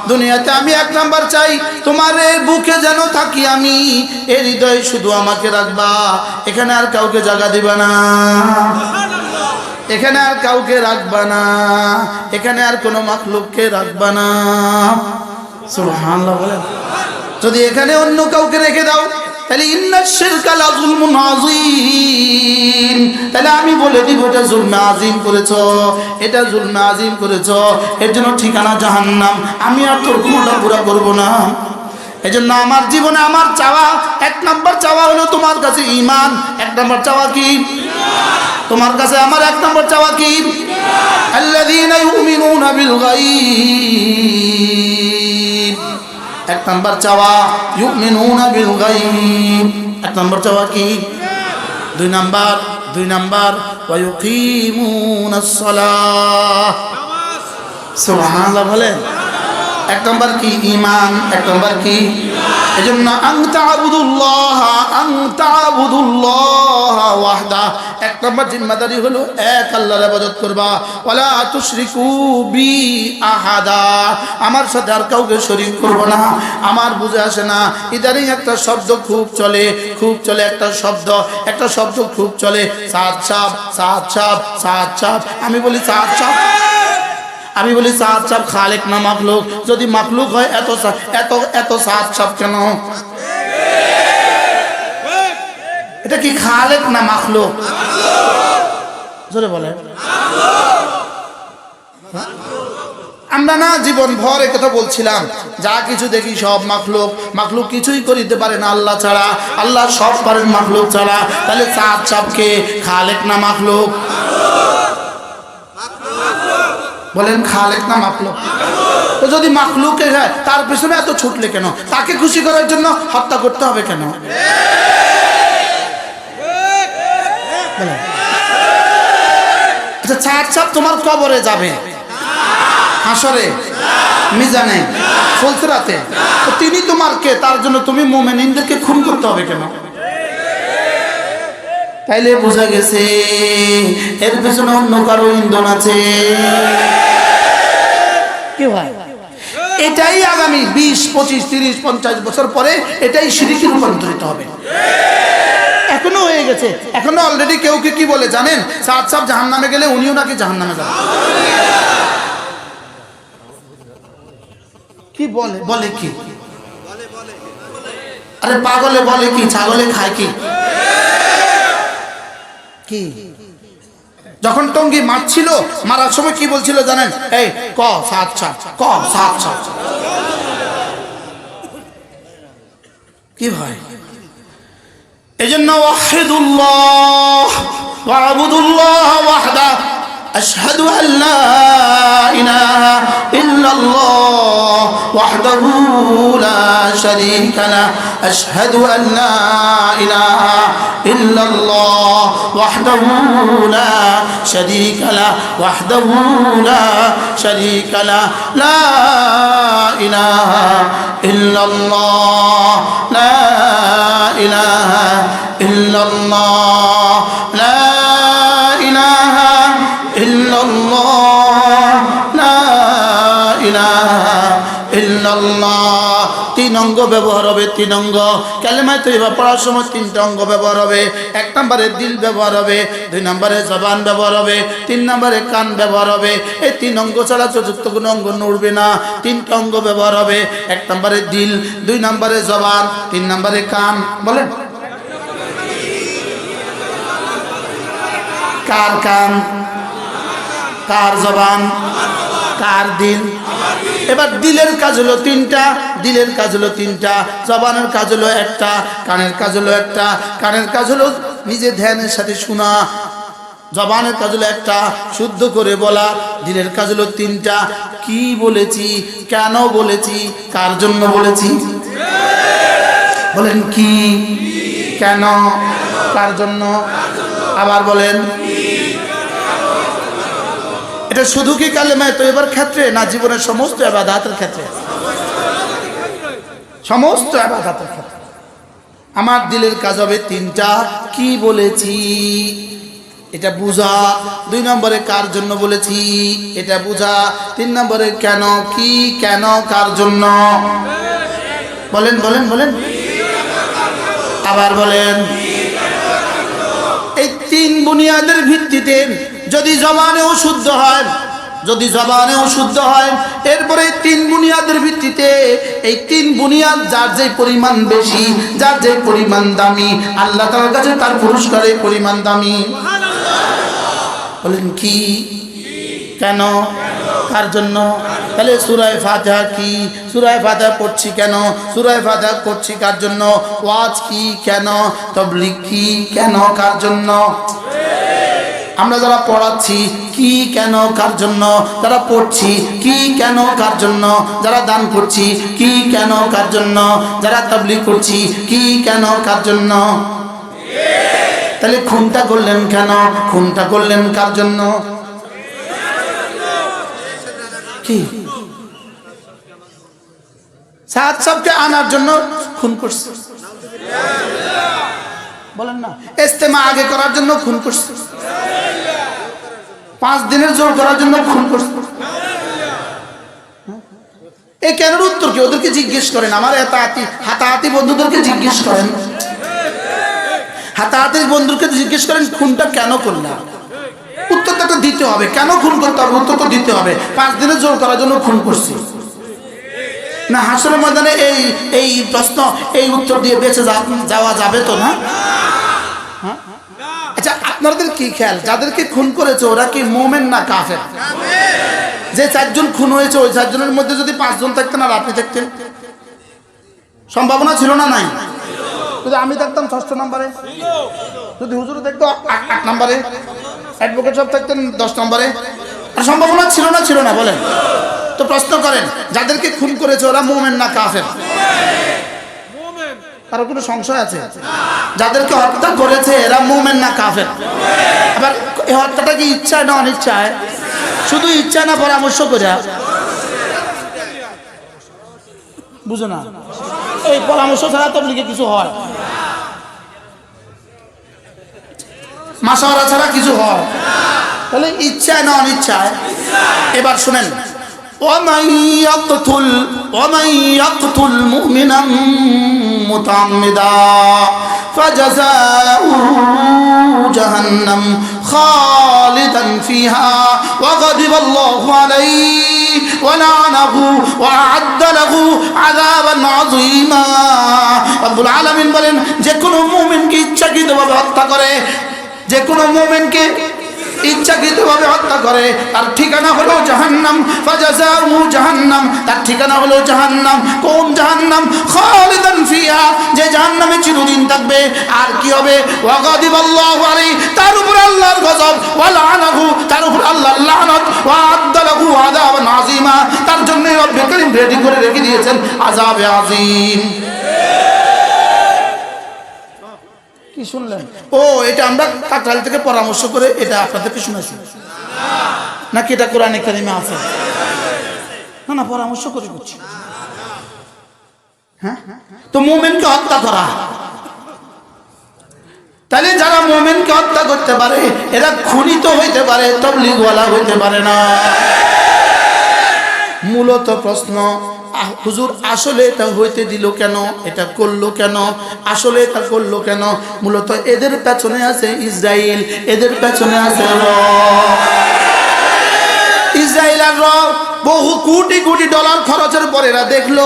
দুনিয়াতে আমি এক নাম্বার চাই, তোমার এই বুকে যেন থাকি আমি, এই হৃদয়ে শুধু আমাকে রাখবা, এখানে আর কাউকে জায়গা দিবা না, এখানে আর কাউকে রাখবা না, এখানে আর কোনো মাখলুককে রাখবা না। সুবহানাল্লাহ বলেন। যদি এখানে অন্য কাউকে রেখে দাও তাহলে ইন্নাশ শিরকা লাযুলমুন আযীম, তাহলে আমি বলে দিব এটা জুলমে আযীম করেছো, এটা জুলমে আযীম করেছো, এর জন্য ঠিকানা জাহান্নাম। আমি আর তোর কোনটা পুরা করব না। এজন্য আমার জীবনে আমার চাওয়া, এক নাম্বার চাওয়া হলো তোমার কাছে ঈমান। এক নাম্বার চাওয়া কি? তোমার কাছে আমার এক নাম্বার চাওয়া কি? আল্লাযীনা ইউমিনুনা বিল গায়ব। এক নাম্বার চাওয়া ইউমিনুনা বিল গায়ব। এক নাম্বার চাওয়া কি? দুই নাম্বার ওয়া ইউকিমুনাস সালাহ। সুবহানাল্লাহ বলেন। এক নম্বর কি? ঈমান। এক নম্বর কি? এজন্য আনতা আবুদুল্লাহ ওয়াহদা। এক নম্বর জিম্মাদারি হলো এক আল্লাহর ইবাদত করবা। ওয়ালা তুশরিকু বি আহাদা, আমার সাথে আর কাউকে শরীক করব না। আমার বুঝে আসে না, ইদারিং একটা শব্দ খুব চলে একটা শব্দ খুব চলে, সাত সাপ। আমি বলি সাত সাপ খালেক না মাখলুক? যদি মাখলুক হয় এত সাত সাপ কেন? এটা কি খালেক না মাখলুক? জোরে বলে। আমরা না জীবন ভর একথা বলছিলাম, যা কিছু দেখি সব মাখলুক কিছুই করিতে পারে না আল্লাহ ছাড়া, আল্লাহ সব পারেন মাখলুক ছাড়া। তাহলে সাত সাপকে খালেক না মাখলুক? বলেন খালেক না মাখলুক? তো যদি মাখলুকে হয় তার পেছনে এত ছুটলে কেন? তাকে খুশি করার জন্য হত্যা করতে হবে কেন? আচ্ছা, চার চাপ তোমার কবরে যাবে, হাসরে, মিজানে, ফুলসিরাতে, তো তিনি তোমার কে? তার জন্য তুমি মুমিনদেরকে খুন করতে হবে কেন? তাইলে বোঝা গেছে এর পেছনে অন্য কারো ইন্ধন আছে। কি ভাই? এটাই আগামী 20, 25, 30, 50 বছর পরে এটাই শিরকে রূপান্তরিত হবে। এখনো হয়ে গেছে, এখনো অলরেডি কেউ কি বলে জানেন? সাত সাপ জাহান্নামে গেলে উনিও নাকি জাহান্নামে যাবে। কি বলে কি? আরে পাগলে বলে কি? ছাগলে খায় কি? কি যখন টঙ্গী মারছিল, মারার সময় কি বলছিল জানেন? এই ক সাত সাপ, ক সাত সাপ। কি ভাই? এজন্য ওয়াহিদুল্লাহ ওয়াবুদুল্লাহ ওয়াহদা আশহাদু আল্লা ইলাহা ইল্লাল্লাহ ওয়াহদাহু লা শারীকা লাহু আশহাদু আল্লা ইলাহা ইল্লাল্লাহ ওয়াহদাহু লা শারীকা লাহু ওয়াহদাহু লা শারীকা লাহু লা ইলাহা ইল্লাল্লাহ লা ইলাহা ইল্লাল্লাহ লা ইলাহা ইল্লাল্লাহ লা ইলাহা ইল্লাল্লাহ। 3 অঙ্গ ব্যবহার হবে, 3 অঙ্গ। কালেমা তৈবা পড়ার সময় 3টা অঙ্গ ব্যবহার হবে। 1 নম্বরে দিল ব্যবহার হবে, 2 নম্বরে জবান ব্যবহার হবে, 3 নম্বরে কান ব্যবহার হবে। এই 3 অঙ্গ ছাড়া চতুর্থ কোনো অঙ্গ নড়বে না। 3টা অঙ্গ ব্যবহার হবে। 1 নম্বরে দিল, 2 নম্বরে জবান, 3 নম্বরে কান। বলেন কার কান, কার জবান, কার দিল? এবার দিলের কাজ হলো 3টা, দিলের কাজ হলো 3টা, জবানের কাজ হলো 1টা, কানের কাজ হলো 1টা। কানের কাজ হলো নিজে ধ্যানের সাথে শোনা, জবানের কাজ হলো 1টা, শুদ্ধ করে বলা। দিলের কাজ হলো 3টা। কি বলেছি, কেন বলেছি, কার জন্য বলেছি? বলেন কি, কেন, কার জন্য? আবার বলেন। এটা শুধু কি কালেমা তৈবার ক্ষেত্রে, না জীবনের সমস্ত ইবাদতের ক্ষেত্রে? সমস্ত ইবাদতের ক্ষেত্রে। আমার দিলের কাজ হবে 3টা। কি বলেছি, এটা বুঝা। 2 নম্বরে কার জন্য বলেছি এটা বুঝা। 3 নম্বরে কেন, কি, কেন, কার জন্য। বলেন বলেন বলেন, আবার বলেন। এই 3 বুনিয়াদের ভিত্তিতে যদি জবানেও শুদ্ধ হয়, যদি জবানেও শুদ্ধ হয়, এরপরে 3 বুনিয়াদের ভিত্তিতে এই 3 বুনিয়াদ যার যে পরিমাণ বেশি, যার যে পরিমাণ দামি, আল্লাহ তাআলার কাছে তার পুরস্কারের পরিমাণ দামি। বলেন কি, কেন, কার জন্য। তাহলে সূরা ফাতিহা কি, সূরা ফাতিহা পড়ছি কেন, সূরা ফাতিহা পড়ছি কার জন্য, ওয়াজ কি, কেন, তাবলীগ কি, কেন, কার জন্য। আমরা যারা পড়াচ্ছি কি, কেন, কার জন্য, যারা পড়ছি কি, কেন, কার জন্য, যারা দান করছি কি, কেন, কার জন্য, যারা তাবলীগ করছি কি, কেন, কার জন্য। তাহলে খুনটা করলেন কেন, খুনটা করলেন কার জন্য, কি সাত সবকে আনার জন্য খুন করছে। বলেন না, ইস্তেমা আগে করার জন্য খুন করছে, 5 দিনের জোর করার জন্য খুন করছে। এই কেন উত্তর কি, ওদেরকে জিজ্ঞেস করেন। আমার হাতাহাতি বন্ধুদেরকে জিজ্ঞেস করেন, হাতাহাতি বন্ধুকে জিজ্ঞেস করেন খুনটা কেন করলাম। উত্তরটা তো দিতে হবে, কেন খুন করতে হবে উত্তর তো দিতে হবে। 5 দিনের জোর করার জন্য খুন করছি না, হাসরের ময়দানে এই প্রশ্ন, এই উত্তর দিয়ে বেঁচে যাওয়া যাবে তো না। আচ্ছা, আপনাদের কি খেয়াল, যাদেরকে খুন করেছে ওরা কি মুমিন না কাফের? যে 4 জন খুন হয়েছে ওই 4 জনের মধ্যে যদি 5 জন থাকতেন আর আপনি থাকতেন, সম্ভাবনা ছিল না নাই? যদি আমি থাকতাম 6 নম্বরে, যদি হুজুর দেখতো 8 নম্বরে, অ্যাডভোকেট সাহেব থাকতেন 10 নম্বরে, আর সম্ভাবনা ছিল না, ছিল না? বলেন তো, প্রশ্ন করেন যাদেরকে খুন করেছে ওরা মুমিন না কাফের? কারো কোনো সংশয় আছে? যাদেরকে হত্যা করেছে এরা মুমিন না কাফের? আবার এই হত্যাটা কি ইচ্ছায় না অনিচ্ছায়? শুধু ইচ্ছা না পরামর্শ করে? বুঝো না, এই পরামর্শ ছাড়া তাবলীগে কিছু হয়, মাশওয়ারা ছাড়া কিছু হয়। তাহলে ইচ্ছায় না অনিচ্ছায়? এবার শুনেন, ومن يقتل مؤمنا متعمدا فجزاؤه جهنم خالدا فيها وغضب الله عليه ولعنه وأعد له عذابا عظيما। রব্বুল আলামিন বলেন, যে কোনো মুমিনকে ইচ্ছাকৃতভাবে হত্যা করে, যে কোনো মুমিনকে ইচ্ছাকৃতভাবে হত্যা করে তার ঠিকানা হলো জাহান্নাম। ফাজাযাউহু জাহান্নাম, তার ঠিকানা হলো জাহান্নাম। কোন জাহান্নাম? খালিদান ফিহা, যে জাহান্নামে চিরদিন থাকবে। আর কি হবে? ওয়া গাদিবাল্লাহু আলাইহি, তার উপর আল্লাহর গজব। ওয়া লাআনাহু, তার উপর আল্লাহর লানত। ওয়া আ'আদ্দা লাহু আযাবান আযীমা, তার জন্য রব্বুল কারীম রেডি করে রেখে দিয়েছেন আযাবে আযীম। কি শুনলেন? ও, এটা আমরা কাকরাইল থেকে পরামর্শ করে এটা আপনাদেরকে শুনেছি নাকি এটা কোরআনে কারিমে আছে? না না, পরামর্শ করে করছি। হ্যাঁ, তো মুমিনকে হত্যা করা, তাহলে যারা মুমিনকে হত্যা করতে পারে এরা খুনি তো হইতে পারে, তাবলীগওয়ালা হইতে পারে না। মূলত প্রশ্ন, হুজুর আসলে এটা হইতে দিল কেন, এটা করলো কেন, আসলে এটা করলো কেন? মূলত এদের পেছনে আছে ইসরায়েল, এদের পেছনে আছে ইসরায়েল আর বহু কোটি কোটি ডলার খরচের পর এরা দেখলো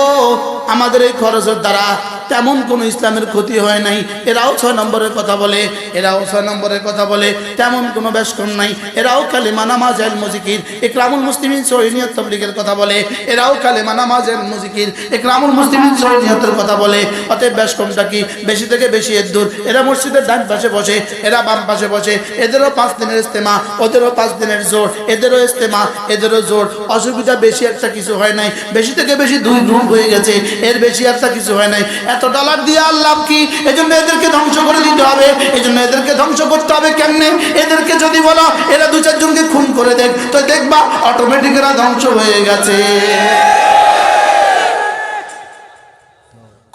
আমাদের এই খরচের দ্বারা তেমন কোনো ইসলামের ক্ষতি হয় নাই। এরাও 6 নম্বরের কথা বলে, এরাও 6 নম্বরের কথা বলে, তেমন কোনো বেশকম নাই। এরাও কালেমা, নামাজ, ইলম, জিকির, ইকরামুল মুসলিমিন, শহীদিয়ত, তাবলীগের কথা বলে। এরাও কালেমা, নামাজ, ইলম, জিকির, ইকরামুল মুসলিমিন, শহীদিয়তের কথা বলে। অতএব বেশকমটা কি? বেশি থেকে বেশি এর দূর। এরা মসজিদের ডান পাশে বসে, এরা বাম পাশে বসে। এদেরও 5 দিনের ইস্তেমা, ওদেরও 5 দিনের জোর। এদেরও ইস্তেমা, এদেরও জোর। অসুবিধা বেশি একটা কিছু হয় নাই, বেশি থেকে বেশি 2 গ্রুপ হয়ে গেছে, এর বেশি একটা কিছু হয় নাই। এত ডলার দিয়ে আল্লাহ কি? এজন্য এদেরকে ধ্বংস করে দিতে হবে। এজন্য এদেরকে ধ্বংস করতে হবে কেমনে? এদেরকে যদি বলো এরা 2-4 জনকে খুন করে দেখ, তো দেখবা অটোমেটিক এরা ধ্বংস হয়ে গেছে।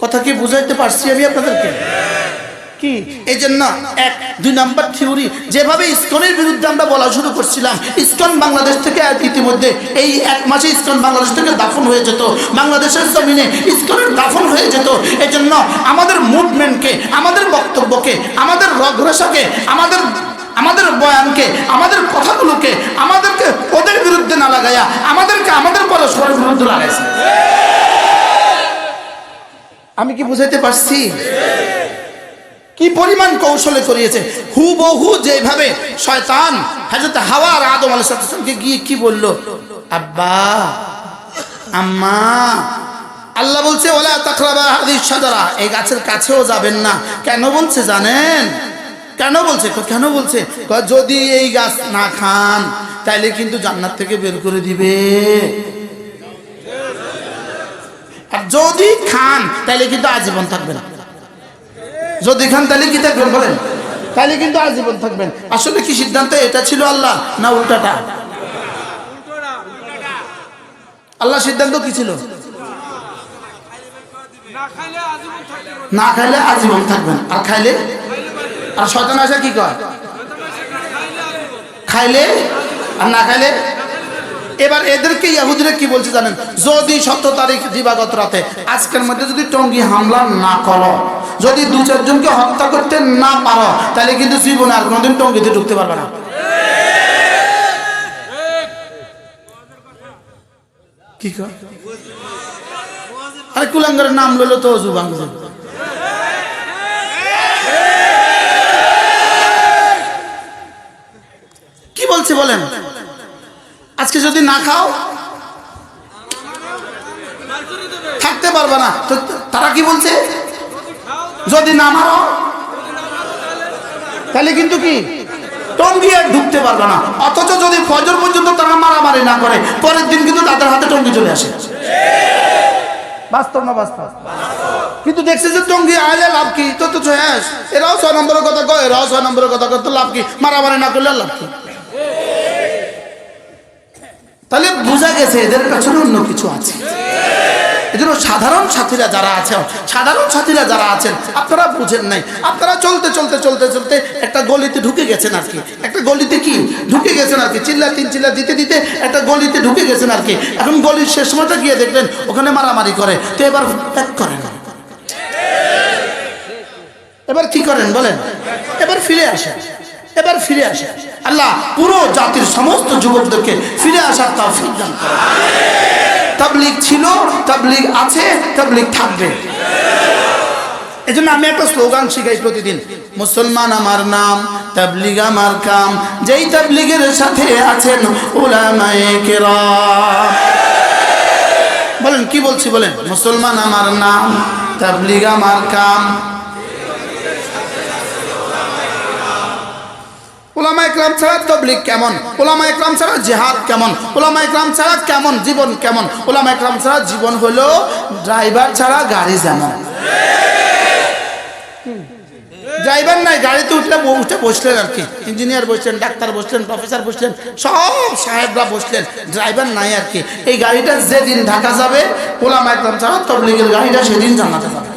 কথা কি বুঝাইতে পারছি আমি আপনাদেরকে? কি এই জন্য 1 2 নাম্বার থিওরি যেভাবে ইসকনের বিরুদ্ধে আমরা বলা শুরু করছিলাম, ইসকন বাংলাদেশ থেকে ইতিমধ্যে এই 1 মাসে ইসকন বাংলাদেশ থেকে দাফন হয়ে যেত, বাংলাদেশের জমিনে ইসকনের দাফন হয়ে যেত। এই জন্য আমাদের মুভমেন্টকে, আমাদের বক্তব্যকে, আমাদের রগরেশাকে, আমাদের বয়ানকে, আমাদের কথাগুলোকে আমাদেরকে ওদের বিরুদ্ধে না লাগাইয়া আমাদেরকে আমাদের পরস্পরের বিরুদ্ধে লাগাইছে। আমি কি বুঝাইতে পারছি? কি পরিমাণ কৌশলে করিয়েছে। হুবহু যেভাবে শয়তান হযরত হাওয়া আর আদম আলাইহিস সালামকে গিয়ে কি বলল, আব্বা আম্মা, আল্লাহ বলছে ওয়ালা তাকরাবা হাযিহিশ শাজারা, এই গাছের কাছেও যাবেন না। কেন বলছে জানেন? কেন বলছে? কেন বলছে? যদি এই গাছ না খান তাইলে কিন্তু জান্নাত থেকে বের করে দিবে, আর যদি খান তাইলে কিন্তু আজীবন থাকবেন। যদি খান তাহলে কি থাকবেন বলেন? তাহলে কিন্তু আজীবন থাকবেন। আসলে কি সিদ্ধান্ত এটা ছিল আল্লাহ না উল্টাটা? আল্লাহ সিদ্ধান্ত কি ছিল? না খাইলে আজীবন থাকবেন, আর খাইলে, আর শয়তান আসা কি কয়? খাইলে আর না খাইলে। এবার এদেরকে ইহুদিরা কি বলছে জানেন? যদি 17 তারিখ দিবাগত রাতে আজকের মধ্যে যদি টঙ্গী হামলা না করো, যদি 2-4 জনকে হত্যা করতে না পারো, তাহলে কিন্তু জীবনে আর কোনোদিন টঙ্গীতে ঢুকতে পারবে না। কি কয়? আরে কুলাঙ্গারের নাম লইলো তো অজু ভাঙবে। কি বলছে বলেন? আজকে যদি না খাও থাকতে পারবে না। তো তারা কি বলছে? যদি না মারো তাহলে কিন্তু কি টঙ্গী আর ঢুকতে পারবে না। অথচ যদি ফজর পর্যন্ত তারা মারামারি না করে, পরের দিন কিন্তু তাদের হাতে টঙ্গী চলে আসে। বাস্তব না বাস্তব? কিন্তু দেখছে যে টঙ্গী আইলে লাভ কি? তো এরাও 6 নম্বরের কথা কয়, এরাও 6 নম্বরের কথা কয়, তো লাভ কি? মারামারি না করলে লাভ কি? তাহলে বোঝা গেছে এদের পেছনে অন্য কিছু আছে। এজন্য সাধারণ সাথীরা যারা আছেন আপনারা বুঝেন নাই। আপনারা চলতে একটা গলিতে ঢুকে গেছেন আর কি। একটা গলিতে কি ঢুকে গেছেন আর কি, চিল্লা দিতে একটা গলিতে ঢুকে গেছেন আর কি। এখন গলির শেষ মাথা গিয়ে দেখলেন ওখানে মারামারি করে, তো এবার ব্যাক করেন। এবার কি করেন বলেন? এবার ফিরে আসে। আল্লাহ পুরো জাতির সমস্ত যুবকদেরকে ফিরে আসার তৌফিক দান করেন। তাবলীগ ছিল, তাবলীগ আছে, তাবলীগ থাকবে। এজন্য আমি একটা স্লোগান শিখাই প্রতিদিন, মুসলমান আমার নাম, তাবলীগ আমার কাম। যেই তাবলীগের সাথে আছেন উলামায়ে কেরাম। বলেন কি বলছি বলেন? মুসলমান আমার নাম, তাবলীগ আমার কাম। উলামায়ে কেরাম ছাড়া তাবলীগ কেমন? উলামায়ে কেরাম ছাড়া জিহাদ কেমন? উলামায়ে কেরাম ছাড়া কেমন জীবন কেমন? উলামায়ে কেরাম ছাড়া জীবন হলো ড্রাইভার ছাড়া গাড়ি যেমন। ড্রাইভার নাই, গাড়িতে উঠে বসলেন আর কি। ইঞ্জিনিয়ার বসলেন, ডাক্তার বসলেন, প্রফেসর বসলেন, সব সাহেবরা বসলেন, ড্রাইভার নাই আর কি। এই গাড়িটা যেদিন ঢাকা যাবে, উলামায়ে কেরাম ছাড়া তাবলীগের গাড়িটা সেদিন জান্নাতে যাবে।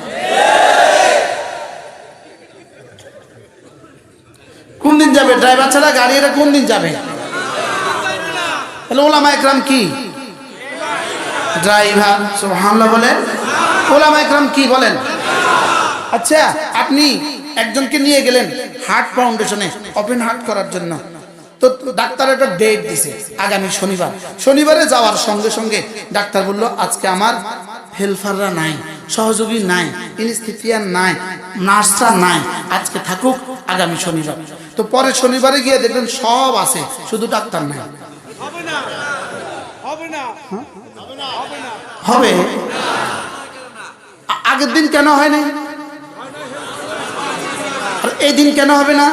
কোন দিন যাবে? ড্রাইভার ছাড়া গাড়ি এটা কোন দিন যাবে? তাহলে উলামায়ে কেরাম কি? ড্রাইভার। সুবহানাল্লাহ বলেন। উলামায়ে কেরাম কি বলেন? আচ্ছা, আপনি একজনকে নিয়ে গেলেন হার্ট ফাউন্ডেশনে ওপেন হার্ট করার জন্য, তো ডাক্তার একটা ডেট দিছে আগামী শনিবারে যাওয়ার সঙ্গে সঙ্গে ডাক্তার বলল আজকে আমার হেল্পাররা নাই, সহযোগী নাই, ইনস্টিটিউশন নাই, নার্সরা নাই, আজকে থাকুক, আগামী শনিবার। তো পরে শনিবারে গিয়ে দেখলেন সব আছে, শুধু ডাক্তার নাই। হবে? আগের দিন কেন হয় না? আর এই দিন কেন হবে না?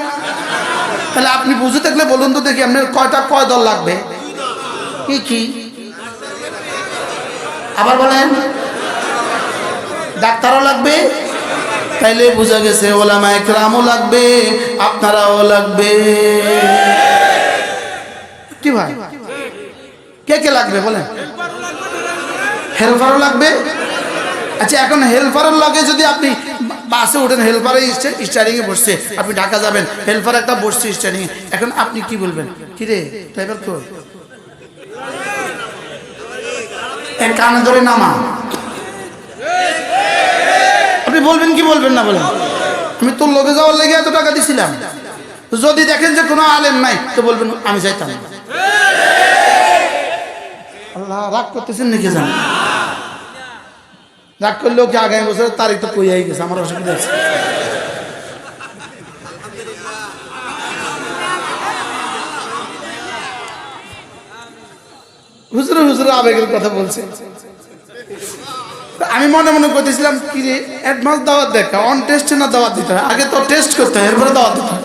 তাহলে আপনি বুঝে থাকলে বলুন তো দেখি, আপনার কয় দল লাগবে? কি আবার বলেন? ডাক্তারও লাগবে, তাইলে বোঝা গেছে উলামায়ে কেরামও লাগবে, আপনারাও লাগবে। কি ভাই, কে লাগবে বলেন? হেল্পারও লাগবে। আচ্ছা, এখন হেল্পারের লগে যদি আপনি বাসে উঠেন, হেল্পারে স্টিয়ারিং এ বসছে, আপনি ঢাকা যাবেন, হেল্পার একটা বসছে স্টিয়ারিং এ, এখন আপনি কি বলবেন? কি রে ড্রাইভার কই, কানে ধরে নামা। আপনি বলবেন কি বলবেন না বলেন? আমি তোর লোকে যাওয়ার লেগে এত টাকা দিছিলাম। যদি দেখেন যে কোনো আলেম নাই তো বলবেন আমি যাইতাম। আল্লাহ রাগ করতেছেন নাকি? জান রাগ করলেও কি আগামী বছর তারিখ তো কই গেছে, আমার অসুবিধা আছে। হুজুরে হুজুরে আবেগের কথা বলছে। আমি মনে মনে করতেছিলাম কি রে অ্যাডভান্স দাওয়াত দেখা, অন টেস্টে না দাওয়াত দিতে হয়, আগে তো টেস্ট করতে হয় এরপরে দাওয়াত দিতে হয়।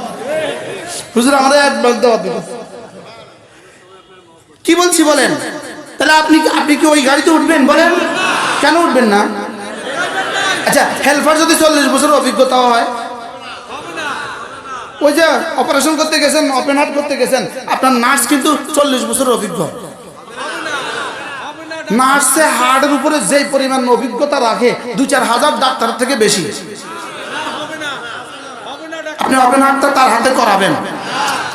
হুজুর আমরা অ্যাডভান্স দাওয়াত দিতে কি বলছি বলেন? তাহলে আপনি কি ওই গাড়িতে উঠবেন বলেন? কেন উঠবেন না? আচ্ছা হেল্পার যদি 40 বছর অভিজ্ঞতা হয়, ওই যে অপারেশন করতে গেছেন, ওপেন হার্ট করতে গেছেন, আপনার নার্স কিন্তু 40 বছর অভিজ্ঞ। নার্সে হার্টের উপরে যে পরিমাণ অভিজ্ঞতা রাখে 2-4 হাজার ডাক্তার থেকে বেশি। আপনি ওপেন হার্টটা তার হাতে করাবেন,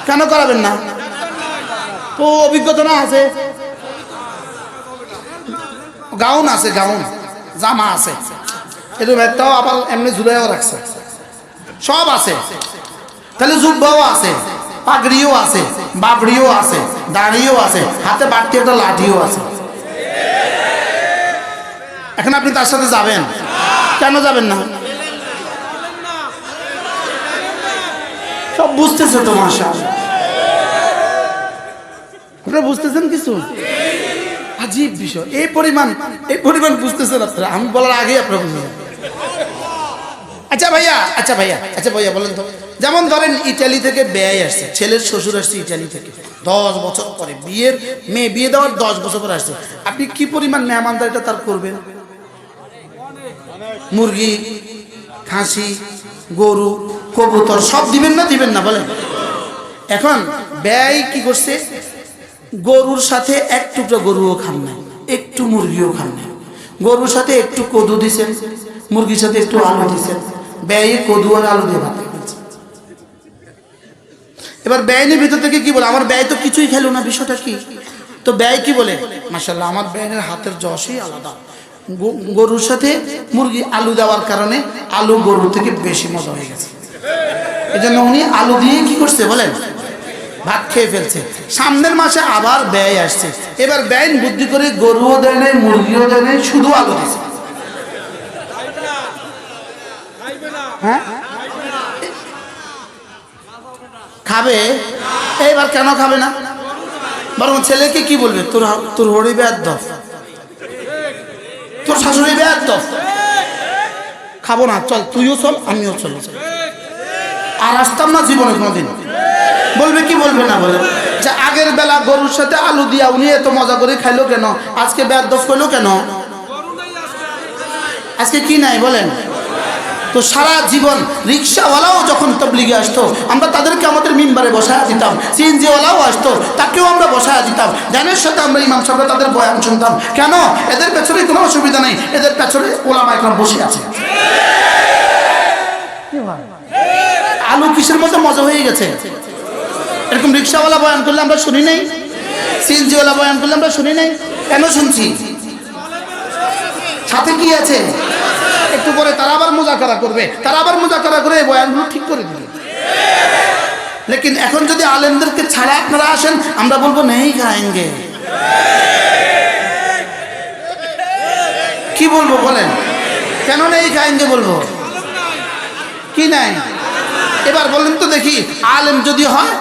কেন করাবেন না? তো অভিজ্ঞতা না আছে, গাউন আছে, গাউন জামা আছে, এরকম একটাও আবার এমনি ঝুলাইও রাখছে, সব আছে। তাহলে জুব্বাও আছে, পাগড়িও আছে, বাবড়িও আছে, দাড়িও আছে, হাতে বাড়তি একটা লাঠিও আছে। এখন আপনি তার সাথে যাবেন, কেন যাবেন না? সব বুঝতেছে তো মাশাআল্লাহ, আপনারা বুঝতেছেন কিছু? আজীব বিষয়, এই পরিমাণ বুঝতেছেন আপনারা, আমি বলার আগে আপনারা বুঝলেন। আচ্ছা ভাইয়া বলেন তো, যেমন ধরেন ইটালি থেকে ব্যয় আসছে, ছেলের শ্বশুর আসছে ইটালি থেকে 10 বছর পরে, মেয়ে বিয়ে দেওয়ার 10 বছর পরে আসছে, আপনি কি পরিমাণ মেহমানদারিটা তার করবেন? মুরগি, খাসি, গরু, কবুতর সব দিবেন না বলেন? এখন ব্যয় কি করছে, গরুর সাথে এক টুকরো গরুও খান না, একটু মুরগিও খান না, গরুর সাথে একটু কদু দিছেন, মুরগির সাথে একটু আলু দিছেন, ব্যয়ে কদু আর আলু দিয়ে ভাত খেয়েছে। এবার ব্যয়ের ভিতর থেকে কি বলে, আমার ব্যয় তো কিছুই খেলো না, বিষয়টা কি? তো ব্যয় কি বলে, মাশাআল্লাহ আমার ব্যয়ের হাতের যশই আলাদা, গরুর সাথে মুরগি আলু দেওয়ার কারণে আলু গরুর থেকে বেশি মজা হয়ে গেছে, এই জন্য উনি আলু দিয়ে কি করছে বলেন, ভাত খেয়ে ফেলছে। সামনের মাসে আবার ব্যয় আসছে, এবার ব্যয় বুদ্ধি করে গরুও দেয় নাই, মুরগিও দেয় নাই, শুধু আলু দিছে। হ্যাঁ খাবে, এইবার কেন খাবে না? বরং ছেলেকে কি বলবে, তোর হরি বেয়াদ্দ, তোর শাশুড়ি বেয়াদ্দ, খাবো না, চল তুইও চল আমিও চল, আর আসতাম না জীবনে কোনোদিন। বলবে কি বলবে না বলে? যে আগের বেলা গরুর সাথে আলু দিয়া উনি এত মজা করে খাইলো কেন, আজকে বেয়াদ্দ করলো কেন? আজকে কি নাই বলেন? তো সারা জীবন রিক্সাওয়ালাও যখন তবলিগে আসতো, আমরা তাদেরকে আমাদের মিম্বারে বসায় দিতাম, সিএনজিওয়ালাও আসতো, তাকেও আমরা বসায় দিতাম, জ্ঞানের সাথে আমরা ইমাম সাহেবরা তাদের বয়ান শুনতাম। কেন? এদের পেছনে কোনো অসুবিধা নেই, এদের পেছনে ওলামা একরাম বসে আছে। আলু কিসের মতো মজা হয়ে গেছে, এরকম রিক্সাওয়ালা বয়ান করলে আমরা শুনি নাই, সিএনজিওয়ালা বয়ান করলে আমরা শুনি নাই, কেন শুনছি? সাথে কি আছে? একটু পরে তারা আবার মুজাকারা করবে, তারা আবার মুজাকারা করে বয়ানগুলো ঠিক করে দিবে। লেকিন এখন যদি আলেমদেরকে ছাড়া আপনারা আসেন, আমরা বলবো নেই খাएंगे, কি বলবো বলেন? কেন নেই খাएंगे বলবো? কি নাই? এবার বলেন তো দেখি, আলেম যদি হয়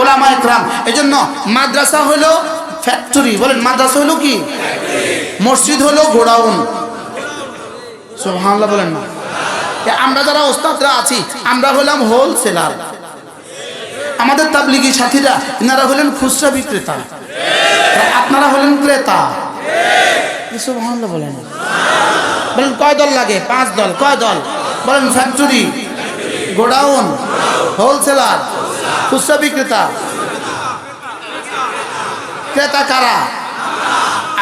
ওলামা একরাম, এজন্য মাদ্রাসা হলো ফ্যাক্টরি, বলেন মাদ্রাসা হলো কি? মসজিদ হলো গোডাউন। সুবহানাল্লাহ বলেন না? আমরা যারা ওস্তাদরা আছি, আমরা হলাম হোলসেলার, আমাদের তাবলিগি সাথীরা এনারা হলেন খুচরা বিক্রেতা, আপনারা হলেন ক্রেতা। সুবহানাল্লাহ বলেন? বলেন কয় দল লাগে? 5 দল। কয় দল বলেন? ফ্যাক্টরি, গোডাউন, হোলসেলার, খুচরা বিক্রেতা। ক্রেতা কারা?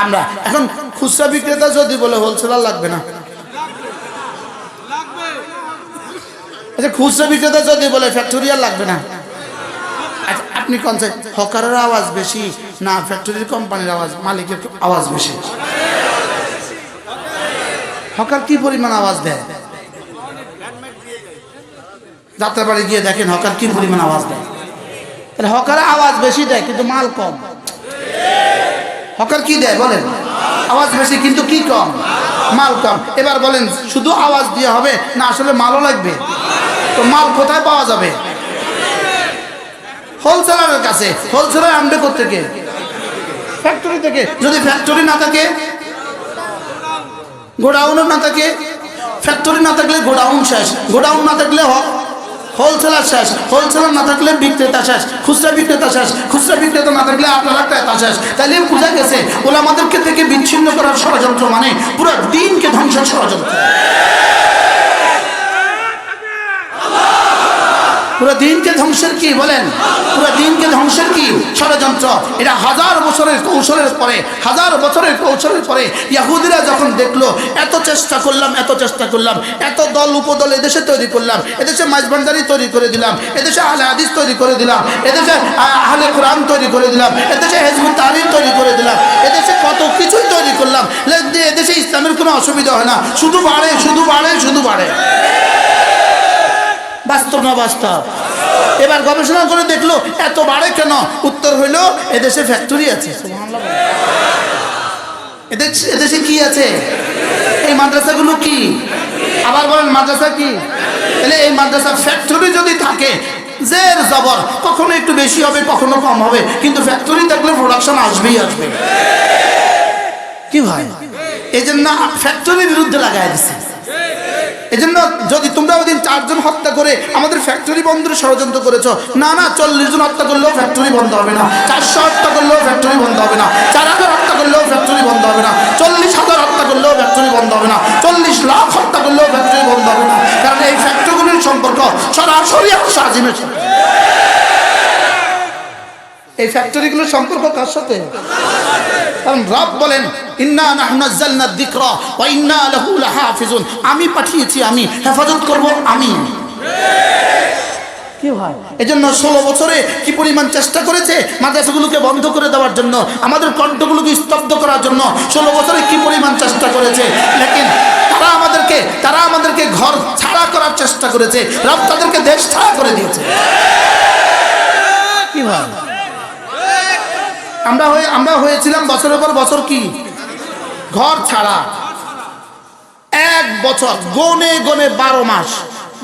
আমরা। এখন খুচরা বিক্রেতা যদি বলে হোলসেলার লাগবে না, আচ্ছা খুচরা বিক্রেতা যদি বলে ফ্যাক্টরি আর লাগবে না, আচ্ছা আপনি কোন চাই, হকারের আওয়াজ বেশি না ফ্যাক্টরির কোম্পানির আওয়াজ, মালিকের আওয়াজ বেশি? হকার কি পরিমাণ আওয়াজ দেয়, যাত্রাবাড়ি গিয়ে দেখেন হকার কি পরিমাণ আওয়াজ দেয়। হকার আওয়াজ বেশি দেয় কিন্তু মাল কম। হকার কি দেয় বলেন? আওয়াজ বেশি কিন্তু কি কম, মাল কম। এবার বলেন শুধু আওয়াজ দিয়ে হবে না আসলে মালও লাগবে? তো মাল কোথায় পাওয়া যাবে? হোলসেলারের কাছে। হোলসেলার আনবে কোত্থেকে? ফ্যাক্টরি থেকে। যদি ফ্যাক্টরি না থাকে, গোডাউনও না থাকে, ফ্যাক্টরি না থাকলে গোডাউন শেষ, গোডাউন না থাকলে হোলসেলার শেষ, হোলসেলার না থাকলে বিক্রেতা শেষ, খুচরা বিক্রেতা শেষ, খুচরা বিক্রেতা না থাকলে আপনারা ক্রেতা শেষ। তাইলে বোঝা গেছে ওলামাদেরকে থেকে বিচ্ছিন্ন করার ষড়যন্ত্র মানে পুরো দিনকে ধ্বংসের ষড়যন্ত্র, পুরো দিনকে ধ্বংসের কি বলেন, পুরো দিনকে ধ্বংসের কি ষড়যন্ত্র। এটা হাজার বছরের কৌশলের পরে, হাজার বছরের কৌশলের পরে ইহুদিরা যখন দেখলো এত চেষ্টা করলাম, এত চেষ্টা করলাম, এত দল উপদল এদেশে তৈরি করলাম, এদেশে মাইজভান্ডারি তৈরি করে দিলাম, এদেশে আহলে হাদিস তৈরি করে দিলাম, এদেশে আহলে কোরআন তৈরি করে দিলাম, এদেশে হিজবুত তাহরীর তৈরি করে দিলাম, এদেশে কত কিছুই তৈরি করলাম, এদেশে ইসলামের কোনো অসুবিধা হয় না, শুধু বাড়ে শুধু বাড়ে শুধু বাড়ে। বাস্তব না বাস্তব? এবার গবেষণা করে দেখলো এত বাড়ে কেন? উত্তর হইল এদেশে ফ্যাক্টরি আছে। এদেশে কি আছে? এই মাদ্রাসাগুলো কি? আবার বলেন মাদ্রাসা কি? তাহলে এই মাদ্রাসা ফ্যাক্টরি যদি থাকে জের জবর, কখনো একটু বেশি হবে কখনো কম হবে, কিন্তু ফ্যাক্টরি থাকলে প্রোডাকশন আসবেই আসবে। কি ভাই? এই জন্য ফ্যাক্টরির বিরুদ্ধে লাগাই দিচ্ছে। এই জন্য যদি তোমরা ওই দিন 4 জন হত্যা করে আমাদের ফ্যাক্টরি বন্ধের ষড়যন্ত্র করেছো, না না 40 জন হত্যা করলেও ফ্যাক্টরি বন্ধ হবে না, 400 হত্যা করলেও ফ্যাক্টরি বন্ধ হবে না, 4000 হত্যা করলেও ফ্যাক্টরি বন্ধ হবে না, 40,000 হত্যা করলেও ফ্যাক্টরি বন্ধ হবে না, 40 লাখ হত্যা করলেও ফ্যাক্টরি বন্ধ হবে না। কারণ এই ফ্যাক্টরিগুলির সম্পর্ক সরাসরি আরশ আজিমের সাথে। এই ফ্যাক্টরিগুলোর সম্পর্ক কার সাথে? কারণ রব বলেন ইন্না নাহনু নাযালনা যিকরা ওয়া ইন্না লাহু লাহাফিজুন, আমি পাঠিয়েছি, আমি হেফাজত করব আমি। কি ভাই? এজন্য 16 বছরে কি পরিমাণ চেষ্টা করেছে মাদ্রাসাগুলোকে বন্ধ করে দেওয়ার জন্য, আমাদের কণ্ঠগুলোকে স্তব্ধ করার জন্য 16 বছরে কি পরিমাণ চেষ্টা করেছে। লেকিন তারা আমাদেরকে ঘর ছাড়া করার চেষ্টা করেছে, রব তাদেরকে দেশ ছাড়া করে দিয়েছে। কি ভাই? আমরা হয়েছিলাম বছরের পর বছর কি ঘর ছাড়া। 1 বছর গনে গনে 12 মাস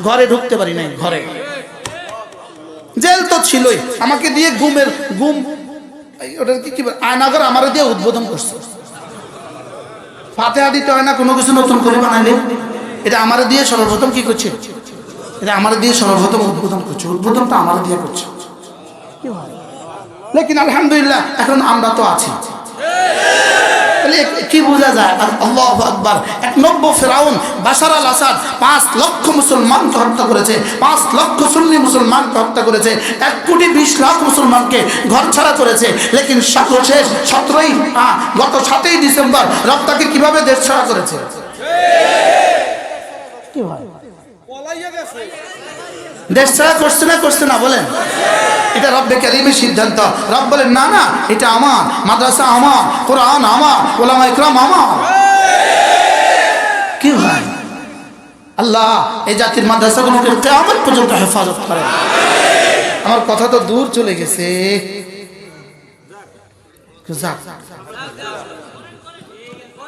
ঘরে ঢুকতে পারি নাই। ঘরে জেল তো ছিলই, আমাকে দিয়ে গুম ওটা কি আয়নাগর আমার দিয়ে উদ্বোধন করছে। ফাতিহা দিতে হয় না কোনো কিছু নতুন করে বানাইলে, এটা আমার দিয়ে সর্বপ্রথম কি করছে, এটা আমার দিয়ে সর্বপ্রথম উদ্বোধন করছে, উদ্বোধনটা আমার দিয়ে করছে। লেকিন আলহামদুলিল্লাহ এখন আমরা তো আছি। তাহলে কি বোঝা যায়? আর আল্লাহু আকবার, 1 নব্য ফেরাউন বাশার আল আসাদ 5 লক্ষ মুসলমানকে হত্যা করেছে, 5 লক্ষ সুন্নি মুসলমানকে হত্যা করেছে, 1 কোটি 20 লাখ মুসলমানকে ঘর ছাড়া করেছে। লেকিন সর্বশেষ 7 ডিসেম্বর রব তাকে কিভাবে দেশ ছাড়া করেছে? কি ভাই? দেশ ছাড়া করছে না বলেন? এটা রব্বে কারীমের সিদ্ধান্ত। রব বলেন না না এটা আমার, মাদ্রাসা আমার, কোরআন আমার, উলামা ইকরাম আমার। কি ভাই? আল্লাহ এই জাতির মাদ্রাসাগুলোকে কিয়ামত পর্যন্ত হেফাজত করেন। আমার কথা তো দূর চলে গেছে।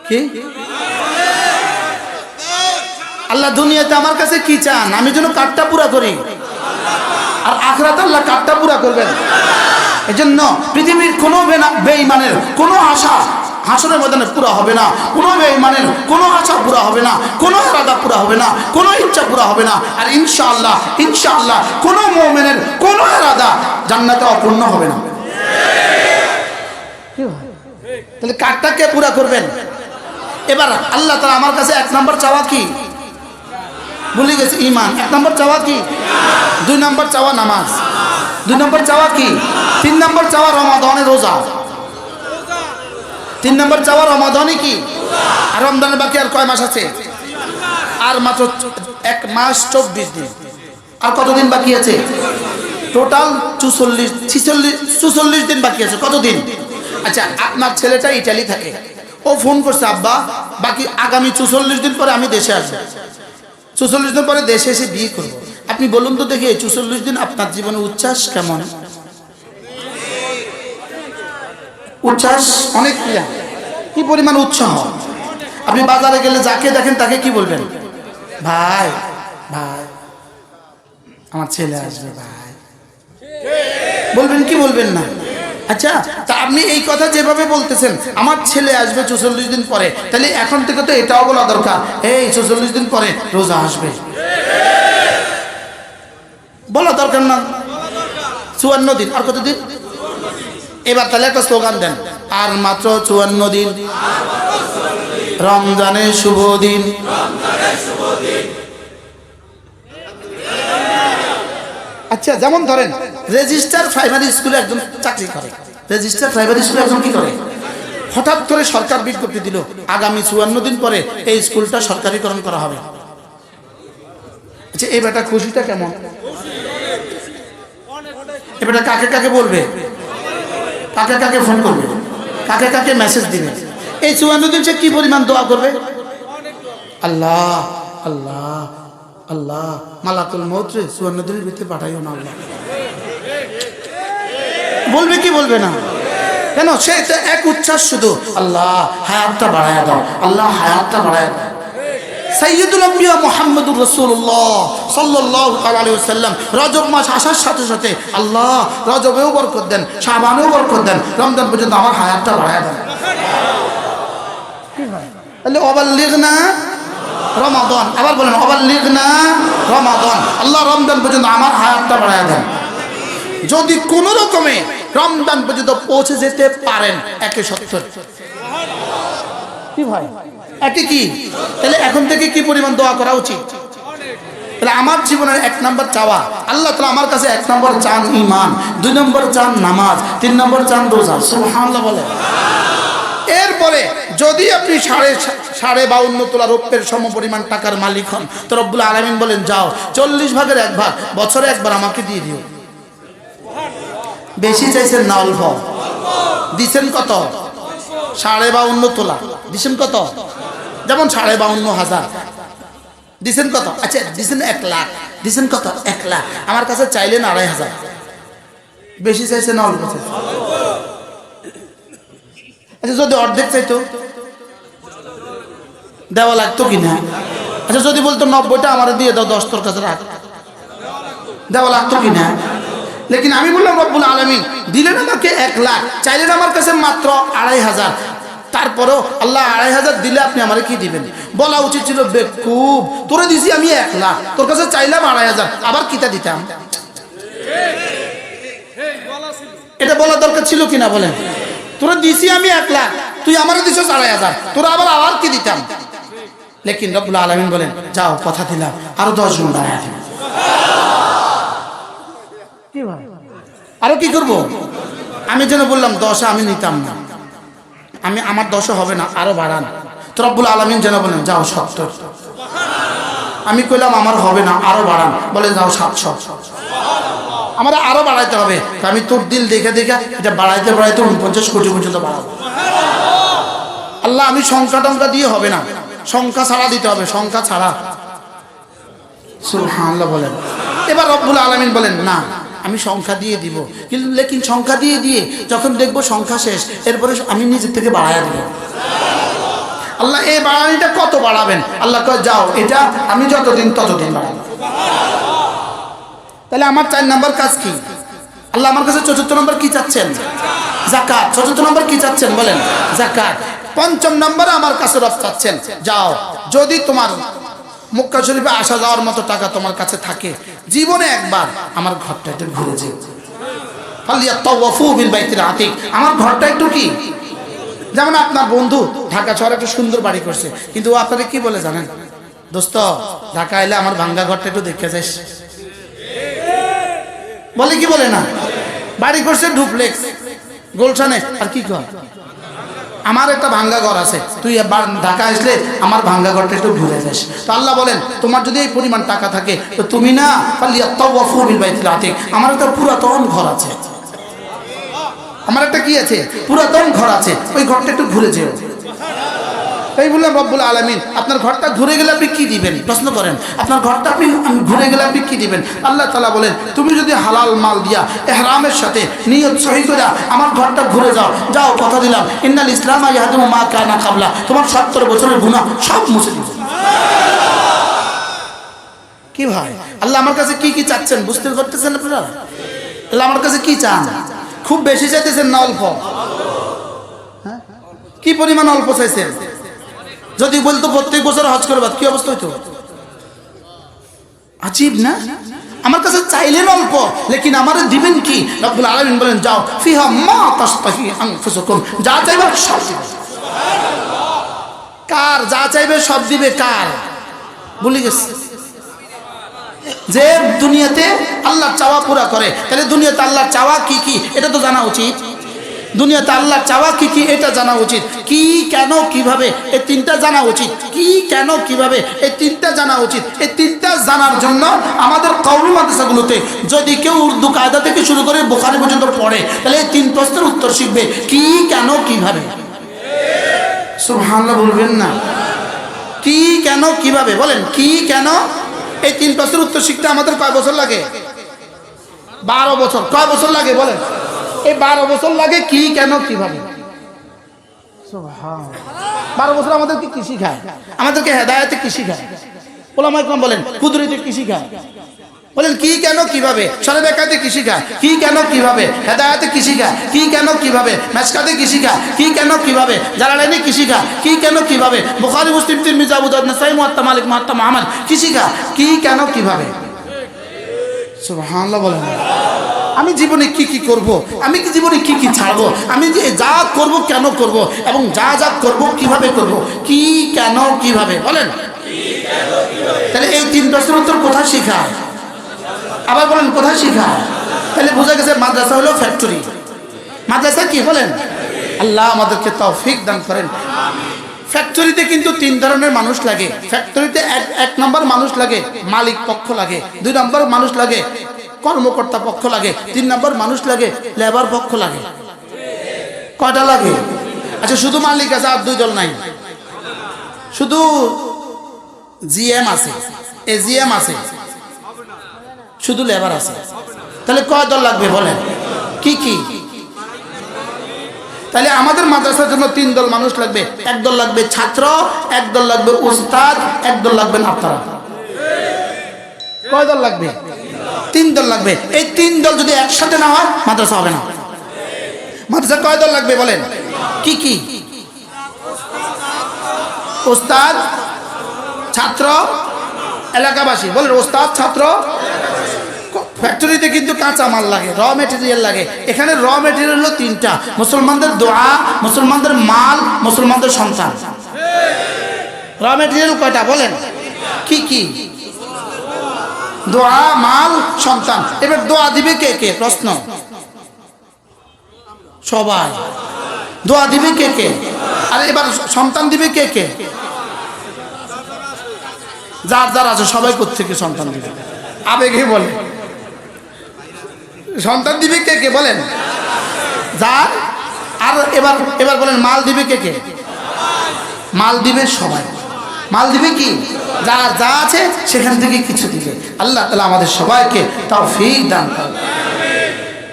কি আল্লাহ দুনিয়াতে আমার কাছে কি চান? আমি যেন কাঠটা পুরা করি, আর আখিরাতে আল্লাহ কাঠটা পুরা করবেন। এজন্য পৃথিবীর কোনো বেঈমানের কোনো আশা হাসরের ময়দানে পুরা হবে না, কোনো বেঈমানের কোনো আশা পুরা হবে না, কোনো ইরাদা পুরা হবে না, কোনো ইচ্ছা পুরা হবে না। আর ইনশাআল্লাহ কোনো মুমিনের কোনো ইরাদা জান্নাতে অপূর্ণ হবে না। তাহলে কাঠটা কে পুরা করবেন? এবার আল্লাহ তাআলা আমার কাছে 1 নম্বর চাওয়া কি? ভুলে গেছি, ঈমান। 1 নম্বর চাওয়া কি? 2 নম্বর চাওয়া নামাজ। 2 নম্বর চাওয়া কি? 3 নম্বর চাওয়া রমাদানের রোজা। 3 নম্বর চাওয়া রমাদানে কি? আর রমজানের বাকি আর কয় মাস আছে? আর মাত্র 1 মাস 24 দিন। আর কতদিন বাকি আছে? টোটাল 44 দিন বাকি আছে। কতদিন? আচ্ছা, আপনার ছেলেটা ইটালি থাকে, ও ফোন করছে, আব্বা বাকি আগামী 44 দিন পরে আমি দেশে আসবো, 44 দিন পরে দেশে এসে বিয়ে করবো। আপনি বলুন তো দেখি, এই 44 দিন আপনার জীবনে উচ্ছ্বাস কেমন? উচ্ছ্বাস অনেক প্রিয়া, কি পরিমাণ উৎসাহ! আপনি বাজারে গেলে যাকে দেখেন তাকে কি বলবেন? ভাই ভাই আমার ছেলে আসবে ভাই, বলবেন কি বলবেন না? আচ্ছা, তা আপনি এই কথা যেভাবে বলতেছেন, আমার ছেলে আসবে 44 দিন পরে, তাহলে এখন থেকে তো এটাও বলা দরকার, এই 44 দিন পরে রোজা আসবে, বলা দরকার না? 54 দিন, আর কতদিন? এবার তাহলে একটা স্লোগান দেন, আর মাত্র 54 দিন, রমজানের শুভ দিন। আচ্ছা, যেমন ধরেন রেজিস্টার প্রাইমারি স্কুলে একজন চাকরি করে, রেজিস্টার প্রাইমারি স্কুলে একজন কি করে, হঠাৎ করে সরকার বিজ্ঞপ্তি দিল আগামী 54 দিন পরে এই স্কুলটা সরকারিকরণ করা হবে। আচ্ছা, এই বেটা খুশিটা কেমন? এই বেটা কাকে কাকে বলবে, কাকে কাকে ফোন করবে, কাকে কাকে মেসেজ দিবে? এই 54 দিন সে কি পরিমাণ দোয়া করবে? আল্লাহ আল্লাহ আল্লাহ, মালাকুল মউত রে 54 দিনের ভিতরে পাঠাইও না আল্লাহ, বলবে কি বলবে না? কেন? সে এক উচ্ছ্বাস, শুধু আল্লাহ হায়াতটা বাড়ায়া দাও, আল্লাহ হায়াতটা বাড়ায়া দাও। সাইয়্যিদুল আম্বিয়া মুহাম্মদুর রাসূলুল্লাহ সাল্লাল্লাহু আলাইহি ওয়াসাল্লাম রজব মাস আসার সাথে সাথে আল্লাহ রজবেও বরকত দেন, শাবানেও বরকত দেন, রমজান পর্যন্ত আমার হায়াতটা বাড়ায়া দেন। তাহলে ওয়াবাল্লিগনা রমাদান, আবার বলেন ওয়াবাল্লিগনা রমাদান, আল্লাহ রমজান পর্যন্ত আমার হায়াতটা বাড়ায়া দেন। যদি কোনো রকমে রমজান পর্যন্ত পৌঁছে যেতে পারেন, 170 কি ভাই, একে কি? তাহলে এখন থেকে কি পরিমাণ দোয়া করা উচিত? তাহলে আমার জীবনের 1 নম্বর চাওয়া, আল্লাহ তাআলা আমার কাছে 1 নম্বর চান ঈমান, 2 নম্বর চান নামাজ, 3 নম্বর চান রোজা। সুবহানাল্লাহ বলে। এরপরে যদি আপনি 52.5 তোলা রৌপ্যের সমপরিমাণ টাকার মালিক হন, তো রব্বুল আলামিন বলেন যাও 40 ভাগের 1 ভাগ বছরে একবার আমাকে দিয়ে দিও। বেশি চাইছেন না অল্প? দিছেন কত? 52.5 তোলা দিছেন কত? যেমন 52,500 দিছেন কত? আচ্ছা, দিছেন 1 লাখ, দিছেন কত? 1 লাখ। আমার কাছে চাইলেন 2,500, বেশি চাইছেন না অল্প চাইছেন? আচ্ছা, যদি অর্ধেক চাইতো দেওয়া লাগতো কিনা? আচ্ছা, যদি বলতো 90টা আমার দিয়ে দাও, 10 তোর কাছে রাখ, দেওয়া লাগতো কিনা? লেকিন আমি বললাম রব্বুল আলামিন দিলেন আমাকে 1 লাখ, চাইলেন আমার কাছে মাত্র 2,500, তারপরেও আল্লাহ 2,500 দিলে আপনি আমারে কি দিবেন? বলা উচিত ছিল বেকুব, তোরে দিছি আমি 1 লাখ, তোর কাছে চাইলাম 2,500, আবার কিটা দিতাম? এটা বলা দরকার ছিল কিনা বলেন? তোরে দিছি আমি 1 লাখ, তুই আমারে দিছিস 2,500, তোরা আবার কি দিতাম? লেকিন রব্বুল আলামিন বলেন যাও, কথা দিলাম, আরো 10 গুণ বাড়ায় দিন। আরো কি করব? আমি যেন বললাম 10 আমি নিতাম না, আমার 10 হবে না, আরো বাড়ান। তো রব্বুল আলামিন যেন বলেন যাও 70। আমি কইলাম আমার হবে না, আরো বাড়ান, বলে যাও 700। আমার আরো বাড়াইতে হবে, আমি তোর দিল দেখে দেখে এটা বাড়াইতে বাড়াইতে 49 কোটি পর্যন্ত বাড়াবো। আল্লাহ আমি সংখ্যা টংখ্যা দিয়ে হবে না, সংখ্যা ছাড়া দিতে হবে, সংখ্যা ছাড়া। সুবহানাল্লাহ বলেন। এবার রব্বুল আলামিন বলেন না, আমি সংখ্যা দিয়ে দিব, কিন্তু লেকিন সংখ্যা দিয়ে দিয়ে যখন দেখবো সংখ্যা শেষ, এরপরে আমি নিজের থেকে বাড়াইয়া দেব। আল্লাহ এই বাড়ানিটা কত বাড়াবেন? আল্লাহ কয় যাও, এটা আমি যতদিন ততদিন বাড়াবো। তাহলে আমার 4 নম্বর কাজ কি? আল্লাহ আমার কাছে 4র্থ নম্বর কি চাচ্ছেন? যাকাত। 4র্থ নম্বর কি চাচ্ছেন বলেন? যাকাত। 5ম নম্বরে আমার কাছে রব চাচ্ছেন যাও, যদি তোমার মক্কা শরীফে আসা যাওয়ার মতো টাকা তোমার কাছে থাকে, জীবনে একবার আমার ঘরটা একটু ঘুরে যাও। ফালিয়াতাওয়াফু বিল বাইতিল আতিক, আমার ঘরটা একটু কি, যেমন আপনার বন্ধু ঢাকা শহরে একটা সুন্দর বাড়ি করছে, কিন্তু ও আপনাকে কি বলে জানেন? দোস্ত ঢাকা এলে আমার ভাঙ্গা ঘরটা একটু দেখে যাস, বলে কি বলে না? বাড়ি করছে ডুপ্লেক্স গুলশানে, আর কি কয় আমার একটা ভাঙ্গা ঘর আছে, তুই ঢাকা আসলে আমার ভাঙ্গা ঘরটা একটু ঘুরে যাস। তো আল্লাহ বলেন তোমার যদি এই পরিমাণ টাকা থাকে তো তুমি না ফালিয়াত্তাওয়াফু বিল বাইতিল আতিক, আমার একটা পুরাতন ঘর আছে, আমার একটা কি আছে, পুরাতন ঘর আছে, ওই ঘরটা একটু ঘুরে যেও। তাই বললাম রব্বুল আলামিন আপনার ঘরটা ঘুরে গেলে আপনি কি দিবেন? প্রশ্ন করেন, আপনার ঘরটা আপনি ঘুরে গেলে আপনি কি দিবেন? আল্লাহ তাআলা বলেন তুমি যদি হালাল মাল দিয়া ইহরামের সাথে নিয়ত সহি করে আমার ঘরটা ঘুরে যাও, যাও কথা দিলাম ইন্নাল ইসলামা ইয়াহদুমু মা কানা ক্বাবলা, তোমার 70 বছরের গুনাহ সব মুছে দিবে। কি ভাই, আল্লাহ আমার কাছে কি কি চাচ্ছেন বুঝতে পারতেছেন আপনারা? আল্লাহ আমার কাছে কি চান? খুব বেশি চাইতেছেন না অল্প? হ্যাঁ, কি পরিমাণ অল্প চাইছেন? যদি বলতো প্রত্যেক বছর হজ করবা কি অবস্থা হইতো? আজীব না? আমার কাছে চাইলেন অল্প, লেকিন আমারে দিবেন কি? রব্বুল আলামিন বলেন যাও ফিহা মা তাশতাহি আনফুসুকুম, যা চাইবে সব দিবে। কার যা চাইবে সব দিবে? কার? ভুলে গেছে। যে দুনিয়াতে আল্লাহর চাওয়া পুরা করে, তাহলে দুনিয়াতে আল্লাহর চাওয়া কি কি এটা তো জানা উচিত। দুনিয়াতে আল্লাহর চাওয়া কি কি এটা জানা উচিত। কি কেন কিভাবে এই তিনটা জানা উচিত। কি কেন কিভাবে এই তিনটা জানা উচিত। এই তিনটা জানার জন্য আমাদের কওমি মাদ্রাসাগুলোতে যদি কেউ উর্দু কায়দা থেকে শুরু করে বুখারী পর্যন্ত পড়ে, তাহলে এই তিন প্রশ্নের উত্তর শিখবে, কি কেন কিভাবে। সুবহানাল্লাহ বলবেন না? কি কেন কিভাবে বলেন, কি কেন, এই তিন প্রশ্নের উত্তর শিখতে আমাদের কয় বছর লাগে? 12 বছর। কয় বছর লাগে বলেন? এই 12 বছর লাগে কি কেন কিভাবে। 12 বছর আমাদেরকে কি শিখায়? আমাদেরকে হেদায়েতে কি শিখায়? ওলামা ইকরাম বলেন কুদরতে কি শিখায়? বলেন কি কেন কিভাবে। শরীয়তে কি শিখায়? কি কেন কিভাবে। হেদায়েতে কি শিখায়? কি কেন কিভাবে। মিশকাতে কি শিখায়? কি কেন কিভাবে। জালালাইনে কি শিখায়? কি কেন কিভাবে। বুখারী মুসলিম তিরমিজি আবু দাউদ নাসাঈ মুওয়াত্তা মালিক মুওয়াত্তা মুহাম্মদ কি শিখায়? কি কেন কিভাবে। সুবহানাল্লাহ বলেন। আমি জীবনে কি কি করব, আমি কি জীবনে কি কি ছাড়বো, আমি যে যা করব কেন করব, এবং যা যা করব কিভাবে করব, কি কেন কিভাবে বলেন। তাহলে এই তিন প্রশ্নের উত্তর কোথায় শেখায়? আবার বলেন কোথায় শেখায়? তাহলে বোঝা গেছে মাদ্রাসা হলো ফ্যাক্টরি। মাদ্রাসা কি বলেন? আল্লাহ আমাদেরকে তৌফিক দান করেন। ফ্যাক্টরিতে কিন্তু 3 ধরনের মানুষ লাগে। ফ্যাক্টরিতে এক নম্বর মানুষ লাগে মালিক পক্ষ লাগে, 2 নম্বর মানুষ লাগে কর্মকর্তা পক্ষ লাগে, 3 নম্বর মানুষ লাগে লেবার পক্ষ লাগে। কয়টা লাগে? আচ্ছা শুধু মালিক আছে আর 2 দল নাই? শুধু জিএম আছে, এজিএম আছে, শুধু লেবার আছে। তাহলে কয় দল লাগবে বলেন? কি কি? তাহলে আমাদের মাদ্রাসার জন্য 3 দল মানুষ লাগবে। এক দল লাগবে ছাত্র, এক দল লাগবে উস্তাদ, এক দল লাগবেন আপনারা। কয় দল লাগবে? 3 দল লাগবে। এই 3 দল যদি একসাথে না হয় মাদ্রাসা হবে না। মাদ্রাসা কয় দল লাগবে বলেন? কি কি? উস্তাদ, ছাত্র, এলাকাবাসী। বলেন উস্তাদ, ছাত্র। ফ্যাক্টরিতে কিন্তু কাঁচা মাল লাগে, র মেটেরিয়াল লাগে। এখানে র মেটেরিয়াল হলো 3টা: মুসলমানদের দোয়া, মুসলমানদের মাল, মুসলমানদের সন্তান। র মেটেরিয়াল কয়টা বলেন? কি কি? দোয়া, মাল, সন্তান। এবার দোয়া দিবে কে কে? প্রশ্ন। সবাই। দোয়া দিবে কে কে? আর এবার সন্তান দিবে কে কে? যার যার আছে সবাই কোত্থেকে সন্তান দিবে? আবেগে বলে। সন্তান দিবে কে কে বলেন? যার। আর এবার এবার বলেন মাল দিবে কে কে? মাল দিবে সবাই। মাল দিবে কি? যার যা আছে সেখান থেকে কিছু দিবে। আল্লাহ তাআলা আমাদের সবাইকে তৌফিক দান করুন।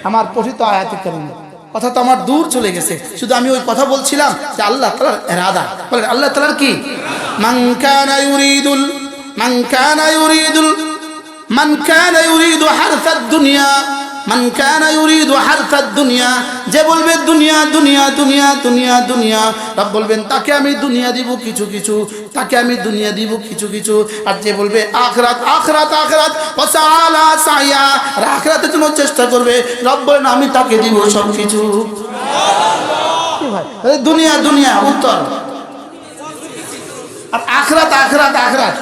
আমার পঠিত আয়াতে কারিমা কথা তো আমার দূর চলে গেছে, শুধু আমি ওই কথা বলছিলাম যে আল্লাহ তাআলার ইরাদা। বলেন আল্লাহ তাআলার কি? মান কানা ইউরিদু হারসাদ দুনিয়া, মান কানা ইউরিদু হারসাদ দুনিয়া, যে বলবে দুনিয়া দুনিয়া দুনিয়া দুনিয়া দুনিয়া, রব বলবেন তাকে আমি দুনিয়া দিব কিছু কিছু, তাকে আমি দুনিয়া দিব কিছু কিছু। আর যে বলবে আখিরাত আখিরাত আখিরাত ওয়াসালা সাইয়া, আর আখিরাতের জন্য চেষ্টা করবে, রব বলেন আমি তাকে দিব সব কিছু। সুবহানাল্লাহ। কি ভাই, দুনিয়া দুনিয়া উত্তর, আর আখিরাত আখিরাত আখিরাত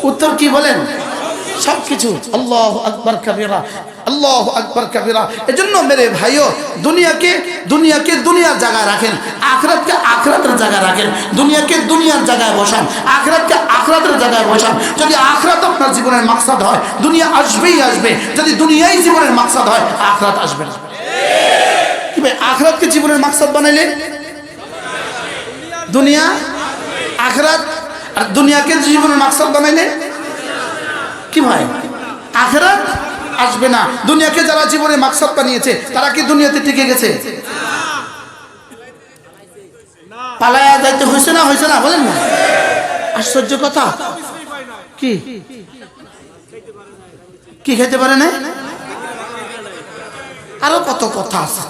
উত্তর কি বলেন? সবকিছু। আল্লাহু আকবার কাবীরা। আল্লাহু আকবার কাবীরা। এজন্য মেরে ভাইও দুনিয়াকে দুনিয়ার জায়গায় রাখেন, আখিরাতকে আখিরাতের জায়গায় রাখেন। দুনিয়াকে দুনিয়ার জায়গায় বসান, আখিরাতকে আখিরাতের জায়গায় বসান। যদি আখিরাত আপনার জীবনের মাকসাদ হয়, দুনিয়া আসবেই আসবে। যদি দুনিয়াই জীবনের মাকসাদ হয়, আখিরাত আসবে না। কি ভাই, আখিরাতকে জীবনের মাকসাদ বানাইলে দুনিয়া আখিরাত, আর দুনিয়াকে জীবনের মাকসাদ বানাইলে কি ভাই, আখিরাত আসবে না। দুনিয়াকে যারা জীবনের মাকসাদ বানিয়েছে তারা কি দুনিয়াতে টিকে গেছে? পালায়া যাইতে হয়েছে না, হয়েছে না বলেন না? আশ্চর্য কথা। কি কি খেতে পারে না? আরো কত কথা আছে।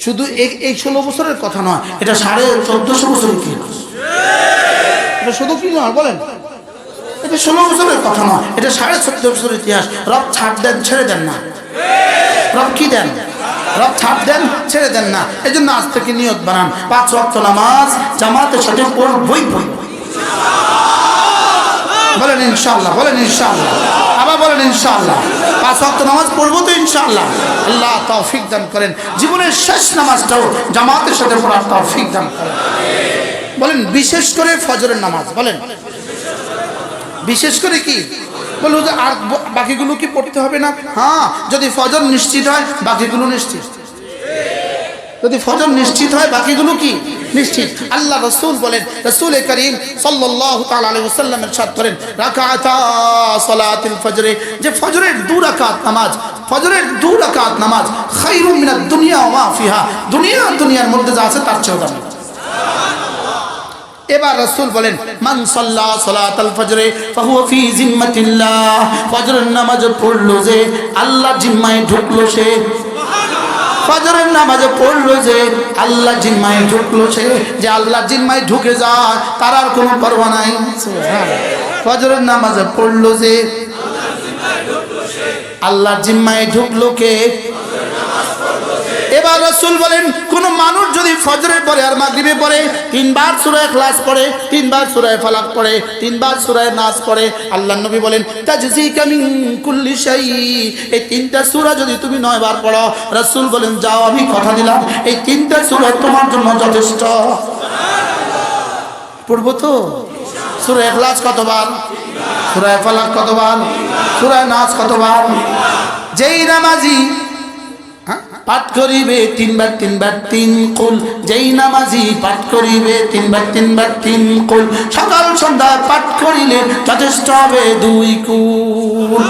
শুধু এই 16 বছরের কথা নয়, এটা 1450 বছরের কি, এটা শুধু কি নয় বলেন, এটা 16 বছরের কথা নয়, এটা 1450 বছরের ইতিহাস। রব ছাড় দেন, ছেড়ে দেন না। রব কি দেন? রব ছাড় দেন, ছেড়ে দেন না। এই জন্য আজ থেকে নিয়ত বানান, 5 ওয়াক্ত নামাজ জামাতের সাথে পড়বই। বলেন ইনশাআল্লাহ, বলেন ইনশাআল্লাহ, আবার বলেন ইনশাআল্লাহ। 5 ওয়াক্ত নামাজ পড়বো তো ইনশাআল্লাহ। আল্লাহ তৌফিক দান করেন, জীবনের শেষ নামাজটাও জামাতের সাথে পড়ার তৌফিক দান করেন। বলেন বিশেষ করে ফজরের নামাজ, বলেন বিশেষ করে কি বলুন, আর বাকিগুলো কি পড়তে হবে না? হ্যাঁ, যদি ফজর নিশ্চিত হয় বাকিগুলো নিশ্চিত। যদি ফজর নিশ্চিত হয় বাকিগুলো কি নিশ্চিত। আল্লাহ রাসূল বলেন, রাসূল করিম সাল্লাল্লাহু তাআলা আলাইহি ওয়াসাল্লাম ইরশাদ করেন, রাকাতা সালাতুল ফজর, যে ফজরের 2 রাকাত নামাজ, ফজরের 2 রাকাত নামাজ খায়রুম মিনাদ দুনিয়া ওয়া মা ফিহা, দুনিয়ার মধ্যে যা আছে তার চেয়েও দামি। এবার রাসূল বলেন, মান সাল্লা সালাতাল ফজর ফাহুয়া ফি জিম্মাতিল্লাহ, ফজরের নামাজ পড়লো যে আল্লাহর জিম্মায় ঢুকলো সে। ফজরের নামাজে পড়লো যে আল্লাহ জিম্মায় ঢুকলো সে। যে আল্লাহ জিম্মায় ঢুকে যায় তার আর কোনো পরোয়া নাই। ফজরের নামাজে পড়লো যে আল্লাহ জিম্মায় ঢুকলো কে? এবার রাসূল বলেন, কোন মানুষ যদি ফজরের পরে আর মাগরিবে পরে 3 বার সূরা ইখলাস পড়ে, 3 বার সূরা ফালাক পড়ে, 3 বার সূরা নাস পড়ে, আল্লাহর নবী বলেন তাজজিকা মিন কুল্লি শাই, এই 3টা সূরা যদি তুমি 9 বার পড়ো, রাসূল বলেন যাও আমি কথা দিলাম এই 3টা সূরা তোমার জন্য যথেষ্ট। পড়বো তো? সূরা ইখলাস কতবার? সূরা ফালাক কতবার? সূরা নাস কতবার? যেই নামাজি পাঠ করিবে 3 বার 3 কুল, যেই নামাজি পাঠ করিবে 3 বার 3 কুল, সকাল সন্ধ্যা পাঠ করিলে যথেষ্ট হবে 2 কুল।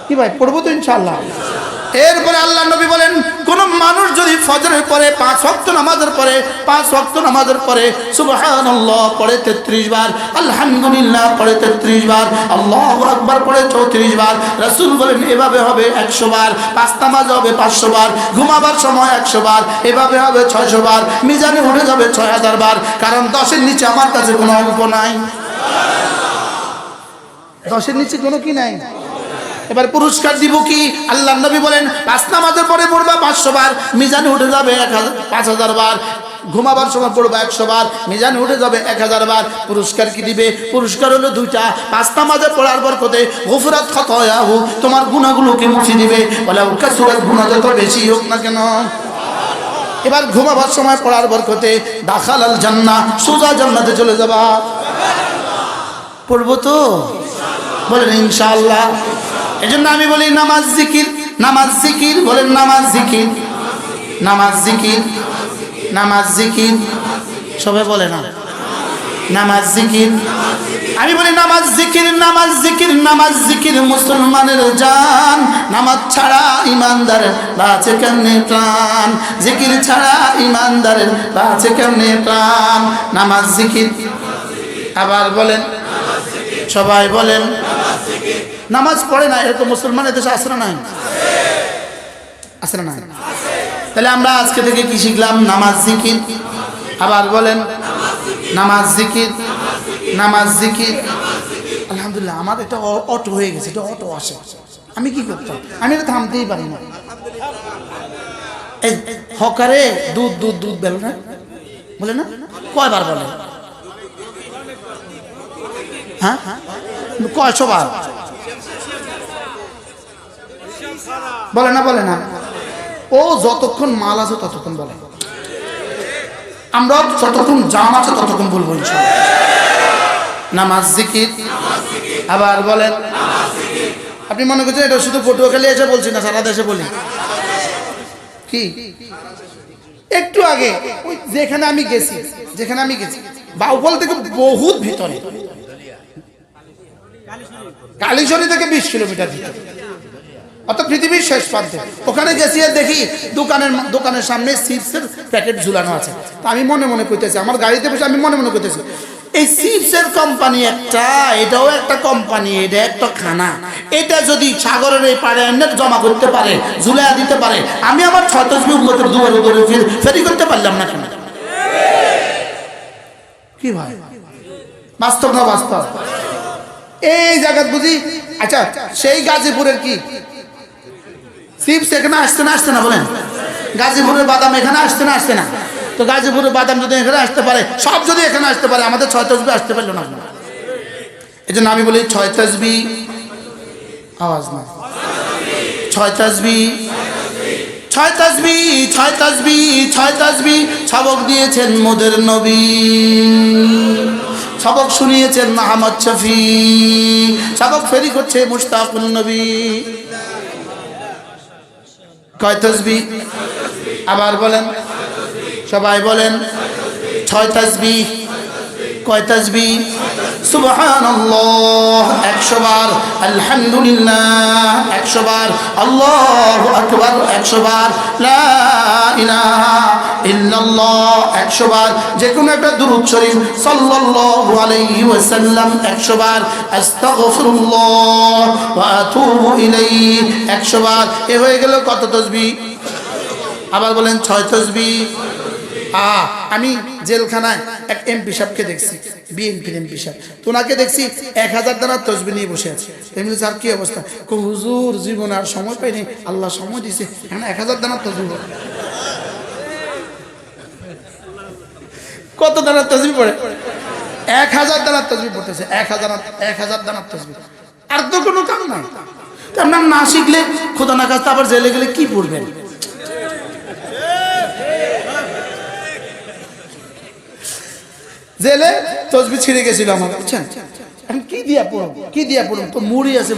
কি ভাই, পড়বো তো ইনশাআল্লাহ? এরপরে আল্লাহ নবী বলেন, কোন মানুষ যদি ফজরের পরে 5 ওয়াক্ত নামাজের পরে সুবহানাল্লাহ পড়ে 33 বার, আলহামদুলিল্লাহ পড়ে 33 বার, আল্লাহু আকবার পড়ে 34 বার, রাসূল বলেন এভাবে হবে 100 বার। 5 নামাজ হবে 500 বার, ঘুমাবার সময় 100 বার, এভাবে হবে 600 বার, মিজানে উঠে যাবে 6000 বার। কারণ 10-এর নিচে আমার কাছে কোনো অঙ্ক নাই। 10-এর নিচে কোনো কি নাই। এবার পুরস্কার দিব কি? আল্লাহর নবী বলেন 5 নামাজের পরে পড়বা 500 বার, মিজানে উঠে যাবে 5000 বার, ঘুমাবার সময় পড়বা 100 বার, মিজানে উঠে যাবে 1000 বার। পুরস্কার কি দিবে? পুরস্কার হলো 2টা। 5 নামাজে পড়ার বরকতে গুফরাত খাতায়াহু, তোমার গুনাহগুলোকে মুছে দিবে, ওয়ালাউ কাসুরাত, গুনাহ যত বেশি হোক না কেন। এবার ঘুমাবার সময় পড়ার বরকতে দাখালাল জান্নাহ, সোজা জান্নাতে চলে যাবা। পড়বো তো? বলেন ইনশাআল্লাহ। এজন্য আমি বলি নামাজ জিকির, নামাজ জিকির, বলেন নামাজ জিকির, নামাজ জিকির, নামাজ জিকির। সবাই বলে না নামাজ জিকির। আমি বলি নামাজ জিকির, নামাজ জিকির, নামাজ জিকির মুসলমানের জান। নামাজ ছাড়া ইমানদারের বাঁচে কেমনে প্রাণ, জিকির ছাড়া ইমানদারের বাঁচে কেমনে প্রাণ। নামাজ জিকির। আবার বলেন, সবাই বলেন। নামাজ পড়ে না এরকম মুসলমানের দেশে আসে না নাই? আসে না নাই? তাহলে আমরা আজকে থেকে কি শিখলাম? নামাজ জিকির। আবার বলেন নামাজ জিকির, নামাজ জিকির। আলহামদুলিল্লাহ আমার এটা অটো হয়ে গেছে, এটা অটো আসে। আমি কি করতাম? আমি এটা থামতেই পারি না। এই হকারে দুধ দুধ দুধ বেল না বলে না? কয়বার বলে? হ্যাঁ, কয়শো বার? বলে না ও যতক্ষণ মাল আছে ততক্ষণ বলে, আমরা যতক্ষণ জান আছে ততক্ষণ বলবো ইনশাআল্লাহ। নামাজ জিকির, আবার বলেন। আপনি মনে করছেন এটা শুধু পটুয়াখালী এসে বলছি না, সারা দেশে বলি। কি একটু আগে যেখানে আমি গেছি বাউফল থেকে বহুত ভিতরে, কালীশরী থেকে 20 কিলোমিটার ভিতরে, অর্থাৎ পৃথিবীর শেষ প্রান্তে। ওখানে গেছি আর দেখি দোকানের সামনে চিপসের প্যাকেট ঝুলানো আছে। তো আমি মনে মনে কইতেছি, আমার গাড়িতে বসে আমি মনে মনে কইতেছি, এই চিপসের কোম্পানি একটা, এটাও একটা কোম্পানি, এটা একটা খানা, এটা যদি সাগরের এই পাড়ে এনে জমা করতে পারে, ঝুলাইয়া দিতে পারে, আমি আমার 6 তসবিহ উম্মতের দুয়ারে দুয়ারে ফেরি করতে পারলাম না কেন? কি ভাই, বাস্তব না বাস্তব? এই জায়গা বুঝি। আচ্ছা, সেই গাজীপুরের কি চিপস এখানে আসছে না বলেন? গাজীপুরের বাদাম এখানে আসছে না? তো গাজীপুরের বাদাম যদি এখানে আসতে পারে, সব যদি এখানে আসতে পারে, আমাদের 6 তসবিহ আসতে পারলো না। এই জন্য আমি বলি 6 তসবিহ, আওয়াজ না, 6 তসবিহ, 6 তসবিহ, 6 তসবিহ, 6 তসবিহ সবক দিয়েছেন মোদের নবী, সবক শুনিয়েছেন আহমদ শফি, সবক ফেরি করছে মুশতাকুল নবী। কয় তসবিহ? আবার বলেন, সবাই বলেন। 6 তসবিহ। কয় তসবিহ? সুবহানাল্লাহ 100 বার, আলহামদুলিল্লাহ 100 বার, আল্লাহু আকবার 100 বার, লা ইলাহা ইল্লাল্লাহ 100 বার, যে কোনো একটা দুরূদ শরীফ সাল্লাল্লাহু আলাইহি ওয়াসাল্লাম 100 বার, আস্তাগফিরুল্লাহ ওয়া আতুবু ইলাইহি 100 বার। এ হয়ে গেল কত তসবিহ? আবার বলেন 6 তসবিহ। আমি জেলখানায় এক এমপি সাহেবকে দেখছি, বিএনপির এমপি সাহেব, তো ওনাকে দেখছি 1000 দানার তসবিহ নিয়ে বসে আছে। এমনি স্যার কি অবস্থা? হুজুর জীবনে আর সময় পাইনি, আল্লাহ সময় দিছে, এখন 1000 দানার তসবিহ। কত দানার তসবিহ পড়ে? 1000 দানার তসবিহ পড়তেছে, 1000 দানার তসবিহ। আর তো কোনো কাম নাই। আপনার না শিখলে খোদা না কাজটা আবার জেলে গেলে কি পড়বেন? জেলে তসবিহ ছিঁড়ে গেছিল আমার, বুঝছেন? এখন কি দিয়া পড়ুন? তো মুড়ি আছে,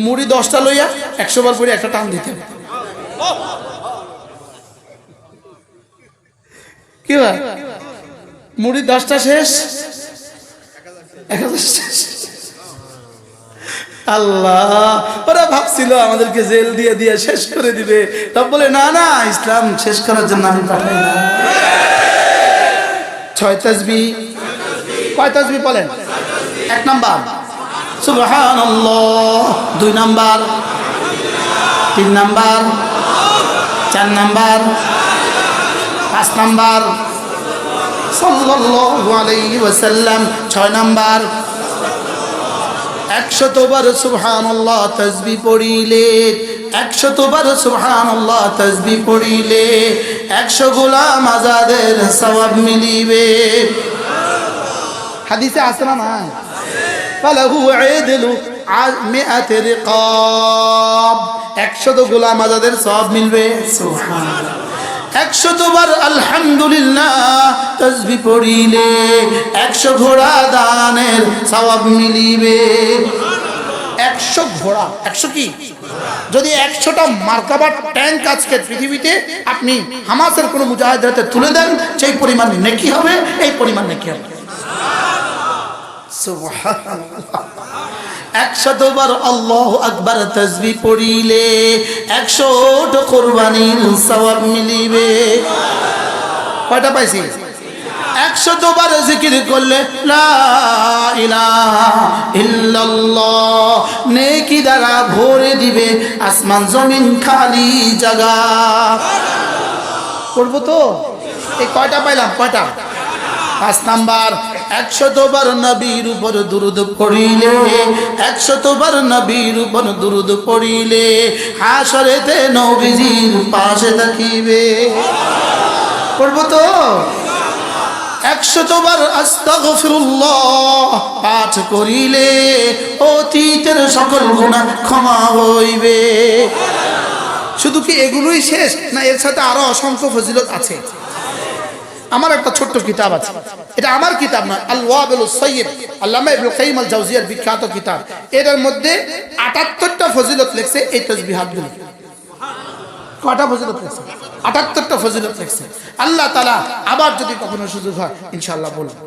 মুড়ি 10টা লইয়া 100 বার পরে একটা টান দিতে হবে। কি ভাই, মুড়ি 10টা শেষ, 1000 শেষ। আল্লাহ, ওরা ভাবছিল আমাদেরকে জেল দিয়ে শেষ করে দিবে। তব বলে না, ইসলাম শেষ করার জন্য আমি পাঠাই না। 6 তসবিহ। কয় তসবিহ বলেন? 1 নাম্বার সুবহানাল্লাহ, 2 নাম্বার, 3 নাম্বার, 4 নাম্বার, 5 নাম্বার সাল্লাল্লাহু আলাইহি ওয়াসাল্লাম, 6 নাম্বার 100 বার সুবহানাল্লাহ তসবিহ পড়িলে, 100 বার সুবহানাল্লাহ তসবিহ পড়িলে 100 গোলাম আজাদের সওয়াব মিলিবে। হাদিসে আছে না? ফালাহু ইদলু 100 রিকাব, 100 গোলাম আজাদের সওয়াব মিলবে। সুবহানাল্লাহ। 100 বার আলহামদুলিল্লাহ তসবিহ পড়িলে 100 ঘোড়া দানের সওয়াব মিলিবে। 100 ঘোড়া, 100 কি? যদি 100টা মার্কাবা ট্যাঙ্ক আজকে পৃথিবীতে আপনি হামাসের কোনো মুজাহিদের হাতে তুলে দেন, সেই পরিমাণ নেকি হবে, এই পরিমাণ নেকি হবে। সুবহানাল্লাহ। 100 বার আল্লাহু আকবার তাসবিহ পড়িলে 100টা কুরবানির সওয়াব মিলিবে। কয়টা পাইছি? 100 বার জিকির করলে লা ইলাহা ইল্লাল্লাহ, নেকি দ্বারা ভরে দিবে আসমান জমিন খালি জায়গা। করব তো? এই কয়টা পাইলাম? কয়টা? 5 নাম্বার 100 বার নবীর উপর দুরূদ পড়িলে, 100 বার নবীর উপর দুরূদ পড়িলে হাশরেতে নবীজির পাশে থাকিবে। করব তো? 100 বার আস্তাগফিরুল্লাহ পাঠ করিলে অতীতের সকল গুনাহ ক্ষমা হইবে। শুধু কি এগুলোই শেষ, না এর সাথে আরো অসংখ্য ফজিলত আছে? আমার একটা ছোট্ট কিতাব আছে, এটা আমার কিতাব না, আল ওয়াবিলুস সাইয়্যিব, আল্লামা ইবনুল কাইয়িম আল জাওজিয়ার বিখ্যাত কিতাব। এটার মধ্যে 78টা ফজিলত লেখছে এই তাসবিহাতগুলো। কয়টা ফজিলত লেখছে? 78টা ফজিলত লেখছে। আল্লাহ তাআলা আবার যদি কখনো সুযোগ হয় ইনশাআল্লাহ বলবো।